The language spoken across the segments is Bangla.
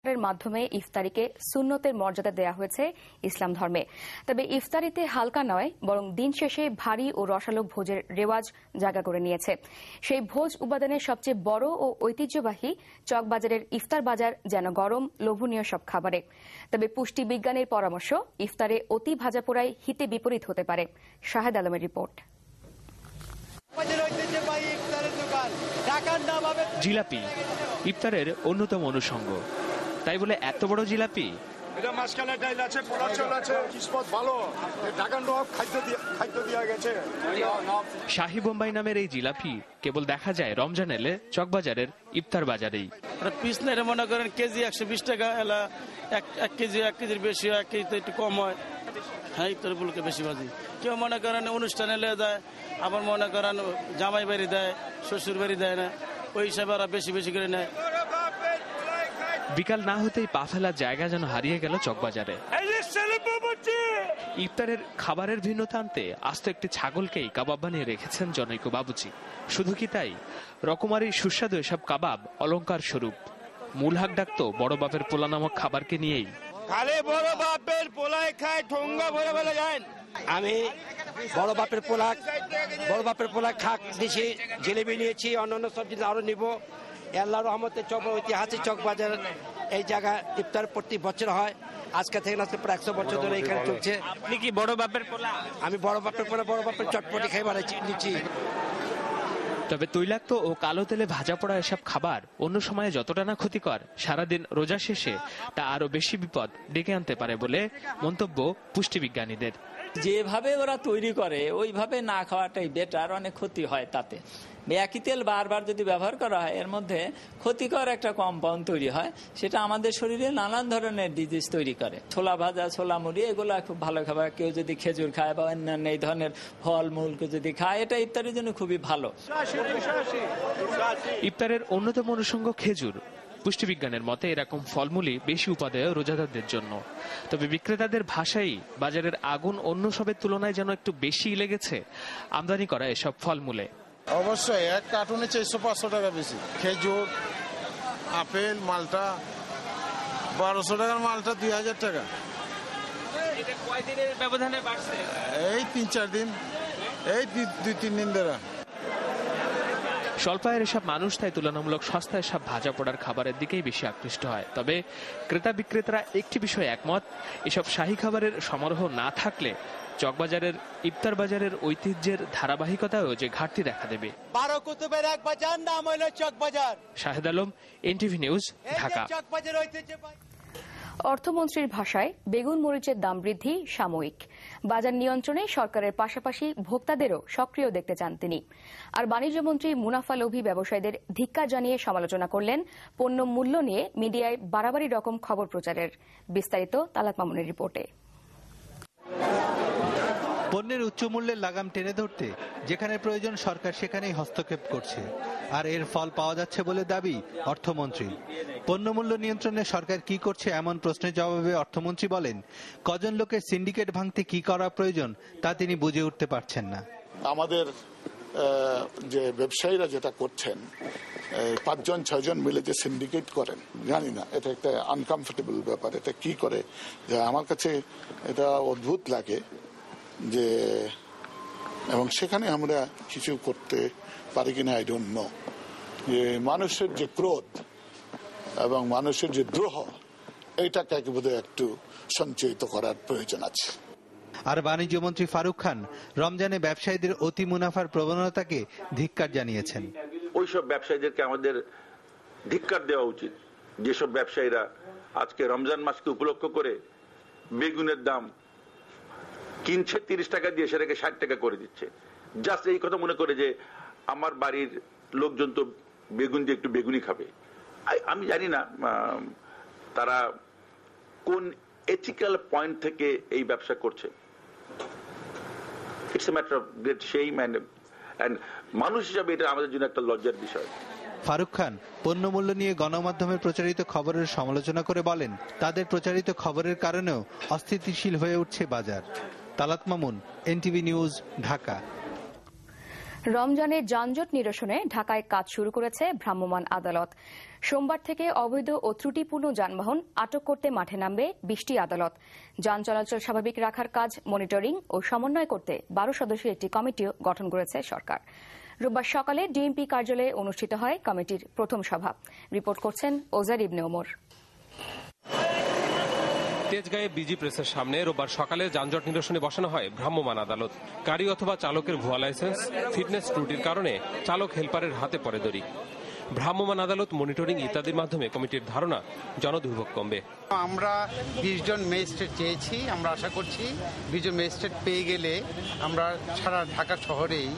এর মাধ্যমে ইফতারিকে সুন্নতের মর্যাদা দেয়া হয়েছে ইসলাম ধর্মে। তবে ইফতারিতে হালকা নয়, বরং দিন শেষে ভারী ও রসালো ভোজের রেওয়াজ জায়গা করে নিয়েছে। সেই ভোজ উপাদানের সবচেয়ে বড় ও ঐতিহ্যবাহী চকবাজারের ইফতার বাজার যেন গরম লোভনীয় সব খাবারে। তবে পুষ্টি বিজ্ঞানীর পরামর্শ, ইফতারে অতি ভাজা পোড়ায় হিতে বিপরীত হতে পারে। শাহেদ আলমের রিপোর্ট। জিলাপি ইফতারের অন্যতম অনুষঙ্গ, তাই বলে এত বড় জিলাপি? এটা মাঝখানে ডাইল আছে, পোলা চাল আছে, কিসমত ভালো, ঢাকার নবাব খাদ্য দেওয়া গেছে। শাহী বোম্বাই নামের এই জিলাপি কেবল দেখা যায় রমজান এলে চকবাজারের ইফতার বাজারেই। পিস নেড়ে মনে করেন কেজি 120 টাকা, এলা এক কেজির বেশি, 1 কেজিতে একটু কম হয়। হ্যাঁ, ইফতার গুলোকে বেশি বাজি। কেউ মনে করেন অনুষ্ঠানে এলে দেয়, আবার মনে করেন জামাই বাড়ি দেয়, শ্বশুর বাড়ি দেয় না, ওই হিসাবে ওরা বেশি বেশি করে নেয়। বিকাল না হতেই পা ফেলার জায়গা যেন হারিয়ে গেল চকবাজারে। ইফতারের খাবারের ভিন্নতা আনতে আস্ত একটি ছাগলকেই কাবাব বানিয়ে রেখেছেন জনৈক বাবুচি। শুধু কি তাই, রকমারি সুস্বাদু এসব কাবাব অলংকার স্বরূপ। মূল হাক ডাকতো বড় বাপের পোলা নামক খাবারকে নিয়েই। খালি বড় বাপের পোলায় খায়, ঠোঙ্গা ভরে ফেলে যায়। আমি বড় বাপের পোলা খাক দিছি, জিলেবি নিয়েছি, অন্যান্য সব জিনিস আরো নিব। আল্লাহর রহমতে ঐতিহাসিক চকবাজার এই জায়গা ইফতার প্রতি বছর হয়। আজকে থেকে প্রায় 100 বছর ধরে এখানে চলছে। আপনি কি বড় বাপের পোলা? আমি বড় বাপের পোলা, বড় বাপের চটপটি খাই নিচ্ছি। তবে তৈলাক্ত ও কালো তেলে ভাজা পোড়া এসব খাবার অন্য সময়ে যতটা না ক্ষতিকর, সারাদিন রোজা শেষে তা আরো বেশি বিপদ ডেকে আনতে পারে বলে মন্তব্য পুষ্টিবিজ্ঞানীদের। যেভাবে ওরা তৈরি করে ওইভাবে না খাওয়াটাই বেটার, অনেক ক্ষতি হয় তাতে। একই তেল বারবার যদি ব্যবহার করা হয়, এর মধ্যে ক্ষতিকর একটা কম্পাউন্ড তৈরি হয়, সেটা আমাদের শরীরে নানান ধরনের ডিজিজ তৈরি করে। ছোলা ভাজা, ছোলা মুড়ি এগুলো খুব ভালো খাবার। কেউ যদি খেজুর খায় বা অন্যান্য এই ধরনের ফল মূলকে যদি খায়, এটা ইফতারের জন্য খুবই ভালো। ইফতারের অন্যতম অনুষঙ্গ খেজুর। পুষ্টিবিজ্ঞানের মতে এরকম ফলমূলই বেশি উপাদেয় রোজাদারদের জন্য। তবে বিক্রেতাদের ভাষাই বাজারের আগুন অন্য সবের তুলনায় যেন একটু বেশি লেগেছে আমদানি করা এসব ফলমূলে। অবশ্যই এক কার্টুনে 400-500 টাকা বেশি। খেজুর, আপেল, মালটা 1200 টাকার মালটা 2000 টাকা। কয়দিনের ব্যবধানে বাড়ছে? এই 3-4 দিন, এই 2-3 দিন ধরে। স্বল্প আয়ের এসব মানুষ তাই তুলনামূলক সস্তায় সব ভাজা পোড়ার খাবারের দিকেই বেশি আকৃষ্ট হয়। তবে ক্রেতা বিক্রেতারা একটি বিষয়ে একমত, এসব শাহী খাবারের সমারোহ না থাকলে চকবাজারের ইফতার বাজারের ঐতিহ্যের ধারাবাহিকতায়ও যে ঘাটতি দেখা দেবে। 12 কুতুবের এক বাজার, নাম হলো চকবাজার। Shahed Alam, NTV news, Dhaka. অর্থমন্ত্রীর ভাষায় বেগুন মরিচের দাম বৃদ্ধি সাময়িক। বাজার নিয়ন্ত্রণে সরকারের পাশাপাশি ভোক্তাদেরও সক্রিয় দেখতে চান তিনি। আর বাণিজ্যমন্ত্রী মুনাফালোভী ব্যবসায়ীদের ধিক্কার জানিয়ে সমালোচনা করলেন পণ্য মূল্য নিয়ে মিডিয়ায় বাড়াবাড়ি রকম খবর প্রচারের। বিস্তারিত তালাত মামুনের রিপোর্টে। পণ্যের উচ্চ মূল্যের লাগাম টেনে ধরতে যেখানে প্রয়োজন সরকার সেখানেই হস্তক্ষেপ করছে, আর এর ফল পাওয়া যাচ্ছে বলে দাবি অর্থমন্ত্রী। পণ্যমূল্য নিয়ন্ত্রণে সরকার কি করছে এমন প্রশ্নের জবাবে অর্থমন্ত্রী বলেন, কজন লোকের সিন্ডিকেট ভাঙতে কি করা প্রয়োজন তা তিনি বুঝে উঠতে পারছেন না। আমাদের যে ব্যবসায়ীরা যেটা করছেন, 5-6 মিলে যে সিন্ডিকেট করেন, জানি না, এটা একটা আনকমফোর্টেবল ব্যাপার। এটা কি করে যে আমার কাছে এটা অদ্ভুত লাগে যে, এবং সেখানে আমরা কিছু করতে পারি কিনা আই ডোন্ট নো। যে মানুষের যে ক্রোধ এবং মানুষের যে দ্রোহ, এইটাকে একেবারে একটু সঞ্চয়িত করার প্রয়োজন আছে। আর বাণিজ্যমন্ত্রী ফারুক খান রমজানে ব্যবসায়ীদের অতি মুনাফার প্রবণতাকে ধিক্কার জানিয়েছেন। ওইসব ব্যবসায়ীদেরকে আমাদের ধিক্কার দেওয়া উচিত, যেসব ব্যবসায়ীরা আজকে রমজান মাসকে উপলক্ষ করে বেগুনের দাম কিনছে 30 টাকা দিয়ে, সেটাকে 60 টাকা করে দিচ্ছে। জাস্ট এই কথা মনে করে যে আমার বাড়ির লোকজন তো বেগুন দিয়ে একটু বেগুনি খাবে। আমি জানি না তারা কোন এথিক্যাল পয়েন্ট থেকে এই ব্যবসা করছে। It's a matter of great shame and মানুষ হিসাবে এটা আমাদের জন্য একটা লজ্জার বিষয়। ফারুক খান পণ্যমূল্য নিয়ে গণমাধ্যমে প্রচারিত খবরের সমালোচনা করে বলেন, তাদের প্রচারিত খবরের কারণেও অস্থিতিশীল হয়ে উঠছে বাজার। Talat Mamun, NTV news, Dhaka. রমজানের যানজট নিরসনে ঢাকায় কাজ শুরু করেছে ভ্রাম্যমাণ আদালত। সোমবার থেকে অবৈধ ও ত্রুটিপূর্ণ যানবাহন আটক করতে মাঠে নামবে ২০টি আদালত। যান চলাচল স্বাভাবিক রাখার কাজ মনিটরিং ও সমন্বয় করতে ১২ সদস্যের একটি কমিটিও গঠন করেছে সরকার। রোববার সকালে ডিএমপি কার্যালয়ে অনুষ্ঠিত হয় কমিটির প্রথম সভা। রিপোর্ট করছেন ওজার ইবনে ওমর। তেজগাঁয়ে বিজি প্রেসের সামনে রোববার সকালে যানজট নিরসনে বসানো হয় ভ্রাম্যমাণ আদালত। গাড়ি অথবা চালকের ভুয়া লাইসেন্স, ফিটনেস ত্রুটির কারণে চালক হেলপারের হাতে পড়ে দড়ি। ভ্রাম্যমাণ আদালত মনিটরিং ইত্যাদির মাধ্যমে কমিটির ধারণা জনদুর্ভোগ কমবে। আমরা ২০ জন ম্যাজিস্ট্রেট চেয়েছি, আমরা আশা করছি ২০ জন ম্যাজিস্ট্রেট পেয়ে গেলে আমরা সারা ঢাকা শহরেই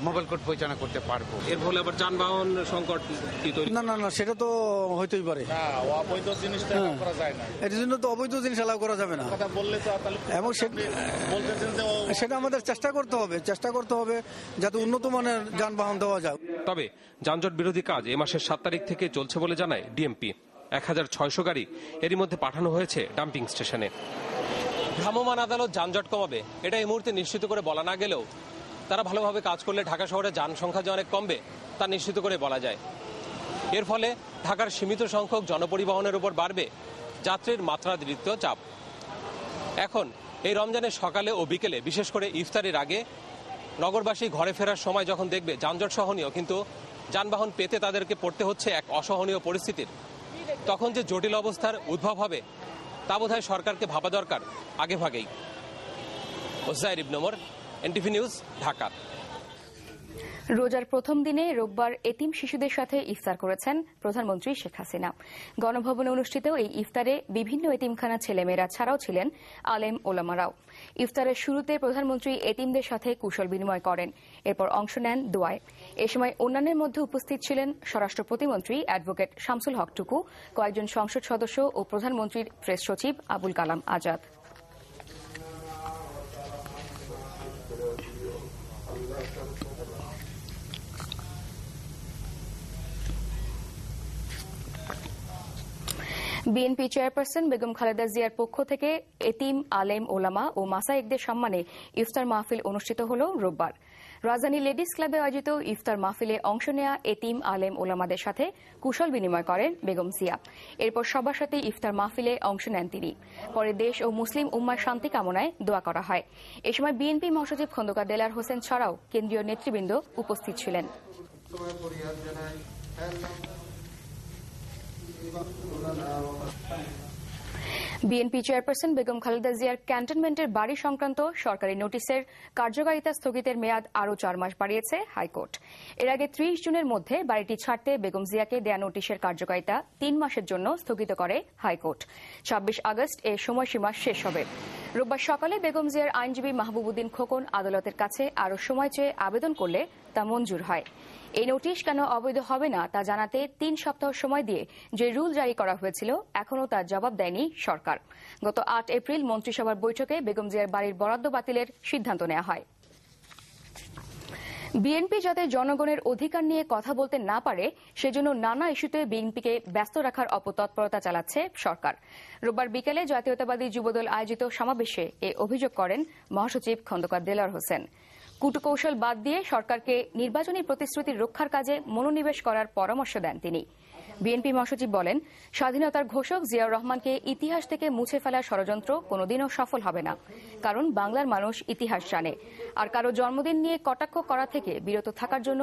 মোবাইল কোর্ট পরিচালনা করতে পারবো। এর ফলে আবার যানবাহন সংকট কি তৈরি? না, সেটা তো হইতেই পারে। অবৈধ জিনিসটা করা যায় না, এর জন্য তো অবৈধ জিনিস এলাও করা যাবে না এবং সেটা আমাদের চেষ্টা করতে হবে যাতে উন্নত মানের যানবাহন দেওয়া যায়। তবে যানজট বিরোধী কাজ এ মাসের ৭ তারিখ থেকে চলছে বলে জানায় ডিএমপি। ১৬০০ গাড়ি এরই মধ্যে পাঠানো হয়েছে ডাম্পিং স্টেশনে। ভ্রাম্যমাণ আদালত যানজট কমাবে এটা এই মুহূর্তে নিশ্চিত করে বলা না গেলেও তারা ভালোভাবে কাজ করলে ঢাকা শহরে যান সংখ্যা যে অনেক কমবে তা নিশ্চিত করে বলা যায়। এর ফলে ঢাকার সীমিত সংখ্যক জনপরিবহনের উপর বাড়বে যাত্রীর মাত্রাতিরিক্ত চাপ। এখন এই রমজানের সকালে ও বিকেলে, বিশেষ করে ইফতারের আগে নগরবাসী ঘরে ফেরার সময় যখন দেখবে যানজট সহনীয় কিন্তু যানবাহন পেতে তাদেরকে পড়তে হচ্ছে এক অসহনীয় পরিস্থিতির, তখন যে জটিল অবস্থার উদ্ভব হবে তা বোধহয় সরকারকে ভাবা দরকার আগে ভাগেই। ওজাইর ইবনে ওমর, এনটিভি নিউজ, ঢাকা। রোজার প্রথম দিনে রোববার এতিম শিশুদের সাথে ইফতার করেছেন প্রধানমন্ত্রী শেখ হাসিনা। গণভবনে অনুষ্ঠিত এই ইফতারে বিভিন্ন এতিমখানা ছেলেমেয়েরা ছাড়াও ছিলেন আলেম ওলামারাও। ইফতারের শুরুতে প্রধানমন্ত্রী এতিমদের সাথে কুশল বিনিময় করেন, এরপর অংশ নেন দোয়ায়। এ সময় অন্যান্যের মধ্যে উপস্থিত ছিলেন স্বরাষ্ট্র প্রতিমন্ত্রী অ্যাডভোকেট শামসুল হক টুকু, কয়েকজন সংসদ সদস্য ও প্রধানমন্ত্রীর প্রেস সচিব আবুল কালাম আজাদ। বিএনপি চেয়ারপারসন বেগম খালেদা জিয়ার পক্ষ থেকে এতিম, আলেম, ওলামা ও মাসায়েকদের সম্মানে ইফতার মাহফিল অনুষ্ঠিত হল রোববার। রাজধানী লেডিস ক্লাবে আয়োজিত ইফতার মাহফিলে অংশ নেয়া এতিম, আলেম, ওলামাদের সাথে কুশল বিনিময় করেন বেগম জিয়া। এরপর সবার সাথে ইফতার মাহফিলে অংশ নেন তিনি। পরে দেশ ও মুসলিম উম্মার শান্তি কামনায় দোয়া করা হয়। এ সময় বিএনপি মহাসচিব খন্দকার দেলার হোসেন ছাড়াও কেন্দ্রীয় নেতৃবৃন্দ উপস্থিত ছিলেন। বিএনপি চেয়ারপারসন বেগম খালেদা জিয়ার ক্যান্টনমেন্টের বাড়ি সংক্রান্ত সরকারি নোটিশের কার্যকারিতা স্থগিতের মেয়াদ আরও ৪ মাস বাড়িয়েছে হাইকোর্ট। এর আগে ৩০ জুনের মধ্যে বাড়িটি ছাড়তে বেগম জিয়াকে দেয়া নোটিশের কার্যকারিতা ৩ মাসের জন্য স্থগিত করে হাইকোর্ট। ২৬ আগস্ট এর সময়সীমা শেষ হবে। রোববার সকালে বেগম জিয়ার আইনজীবী মাহবুবুদ্দিন খোকন আদালতের কাছে আরও সময় চেয়ে আবেদন করলে তা মঞ্জুর হয়। এই নোটিশ কেন অবৈধ হবে না তা জানাতে ৩ সপ্তাহ সময় দিয়ে যে রুল জারি করা হয়েছিল এখনও তার জবাব দেয়নি সরকার। গত ৮ এপ্রিল মন্ত্রিসভার বৈঠকে বেগম জিয়ার বাড়ির বরাদ্দ বাতিলের সিদ্ধান্ত নেওয়া হয়। বিএনপি যাতে জনগণের অধিকার নিয়ে কথা বলতে না পারে সেজন্য নানা ইস্যুতে বিএনপিকে ব্যস্ত রাখার অপতৎপরতা চালাচ্ছে সরকার। রোববার বিকেলে জাতীয়তাবাদী যুবদল আয়োজিত সমাবেশে এ অভিযোগ করেন মহাসচিব খন্দকার দেলার হোসেন। কূটকৌশল বাদ দিয়ে সরকারকে নির্বাচনী প্রতিশ্রুতি রক্ষার কাজে মনোনিবেশ করার পরামর্শ দেন তিনি। বিএনপি মহাসচিব বলেন, স্বাধীনতার ঘোষক জিয়াউর রহমানকে ইতিহাস থেকে মুছে ফেলার ষড়যন্ত্র কোনোদিনও সফল হবে না, কারণ বাংলার মানুষ ইতিহাস জানে। আর কারো জন্মদিন নিয়ে কটাক্ষ করা থেকে বিরত থাকার জন্য